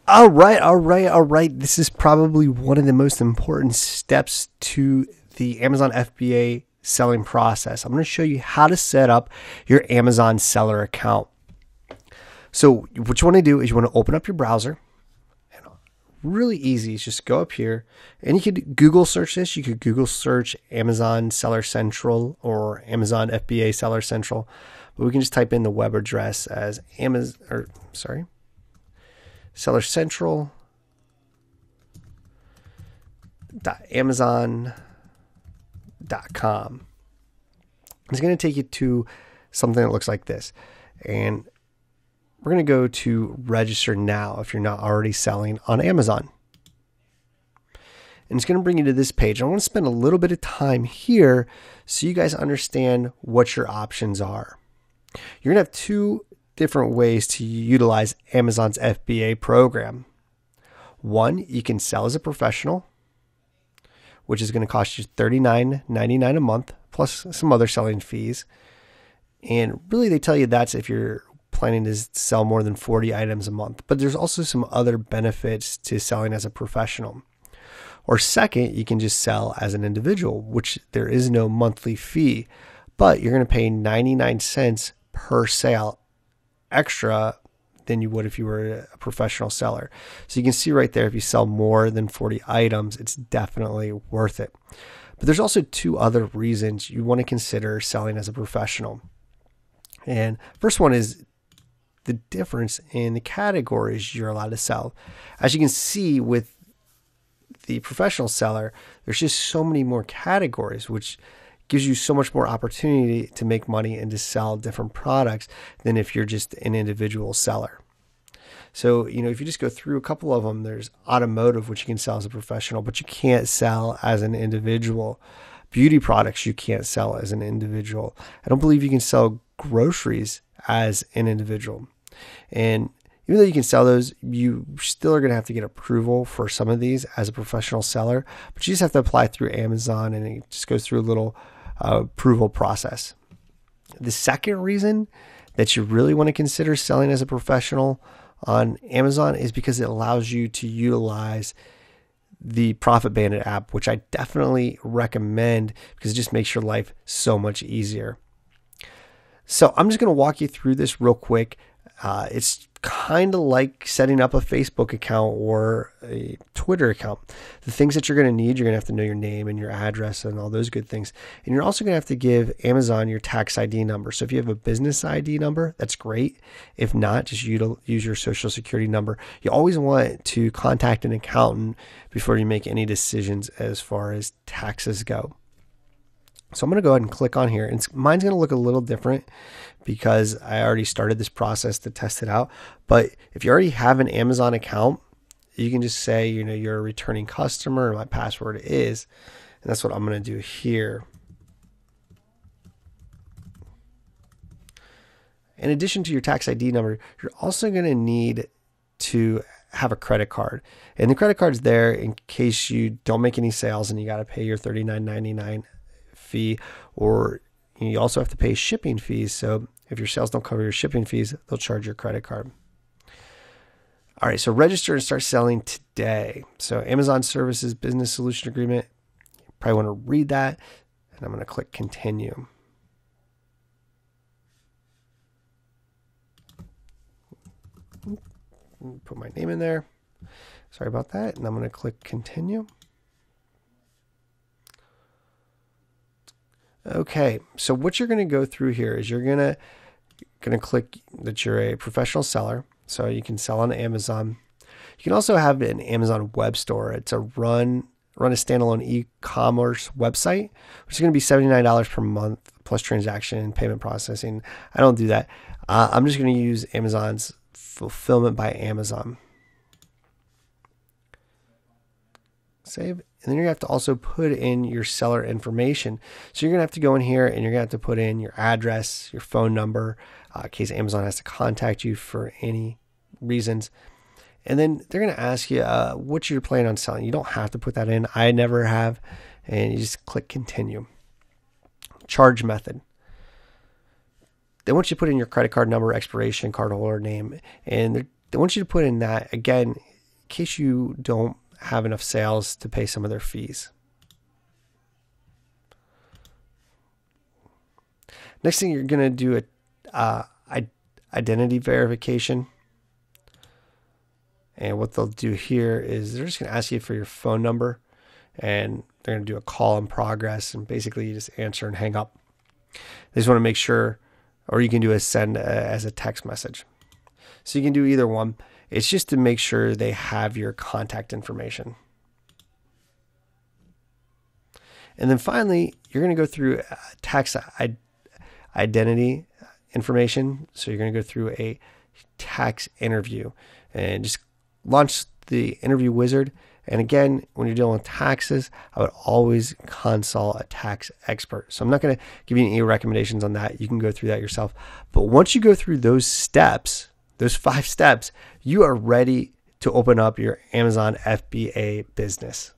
All right. This is probably one of the most important steps to the Amazon FBA selling process. I'm going to show you how to set up your Amazon seller account. So what you want to do is you want to open up your browser. And really easy is just go up here and you could Google search this. You could Google search Amazon Seller Central or Amazon FBA Seller Central. But we can just type in the web address as sellercentral.amazon.com. It's going to take you to something that looks like this. And we're going to go to register now if you're not already selling on Amazon. And it's going to bring you to this page. I want to spend a little bit of time here so you guys understand what your options are. You're going to have two different ways to utilize Amazon's FBA program. One, you can sell as a professional, which is going to cost you $39.99 a month, plus some other selling fees. And really, they tell you that's if you're planning to sell more than 40 items a month. But there's also some other benefits to selling as a professional. Or second, you can just sell as an individual, which there is no monthly fee, but you're going to pay 99 cents per sale extra than you would if you were a professional seller. So you can see right there, if you sell more than 40 items, it's definitely worth it. But there's also two other reasons you want to consider selling as a professional. And first one is the difference in the categories you're allowed to sell. As you can see with the professional seller, there's just so many more categories, which gives you so much more opportunity to make money and to sell different products than if you're just an individual seller. So, if you just go through a couple of them, there's automotive, which you can sell as a professional, but you can't sell as an individual. Beauty products, you can't sell as an individual. I don't believe you can sell groceries as an individual. And even though you can sell those, you still are going to have to get approval for some of these as a professional seller, but you just have to apply through Amazon and it just goes through a little approval process. The second reason that you really want to consider selling as a professional on Amazon is because it allows you to utilize the Profit Bandit app, which I definitely recommend because it just makes your life so much easier. So I'm just going to walk you through this real quick. It's kind of like setting up a Facebook account or a Twitter account. The things that you're going to need, you're going to have to know your name and your address and all those good things. And you're also going to have to give Amazon your tax ID number. So if you have a business ID number, that's great. If not, just use your social security number. You always want to contact an accountant before you make any decisions as far as taxes go. So I'm going to go ahead and click on here, and mine's going to look a little different because I already started this process to test it out. But if you already have an Amazon account, you can just say, you're a returning customer and my password is, and that's what I'm going to do here. In addition to your tax ID number, you're also going to need to have a credit card, and the credit card's there in case you don't make any sales and you got to pay your $39.99 fee, or you also have to pay shipping fees. So if your sales don't cover your shipping fees, they'll charge your credit card. All right, so register and start selling today. So Amazon Services Business Solution Agreement, you probably want to read that, and I'm going to click continue. Put my name in there. Sorry about that, and I'm going to click continue. Okay, so what you're going to go through here is you're going to click that you're a professional seller, so you can sell on Amazon. You can also have an Amazon web store. It's a run a standalone e-commerce website, which is going to be $79 per month plus transaction and payment processing. I don't do that. I'm just going to use Amazon's Fulfillment by Amazon. Save. And then you're going to have to also put in your seller information. So you're going to have to go in here and you're going to have to put in your address, your phone number, in case Amazon has to contact you for any reasons. And then they're going to ask you what you're planning on selling. You don't have to put that in. I never have. And you just click continue. Charge method. They want you to put in your credit card number, expiration, cardholder name. And they want you to put in that. Again, case you don't have enough sales to pay some of their fees. Next thing, you're going to do a identity verification. And what they'll do here is they're just going to ask you for your phone number, and they're going to do a call in progress, and basically you just answer and hang up. They just want to make sure, or you can do a send as a text message. So you can do either one. It's just to make sure they have your contact information. And then finally, you're going to go through tax identity information. So you're going to go through a tax interview and just launch the interview wizard. And again, when you're dealing with taxes, I would always consult a tax expert. So I'm not going to give you any recommendations on that. You can go through that yourself. But once you go through those steps, those 5 steps, you are ready to open up your Amazon FBA business.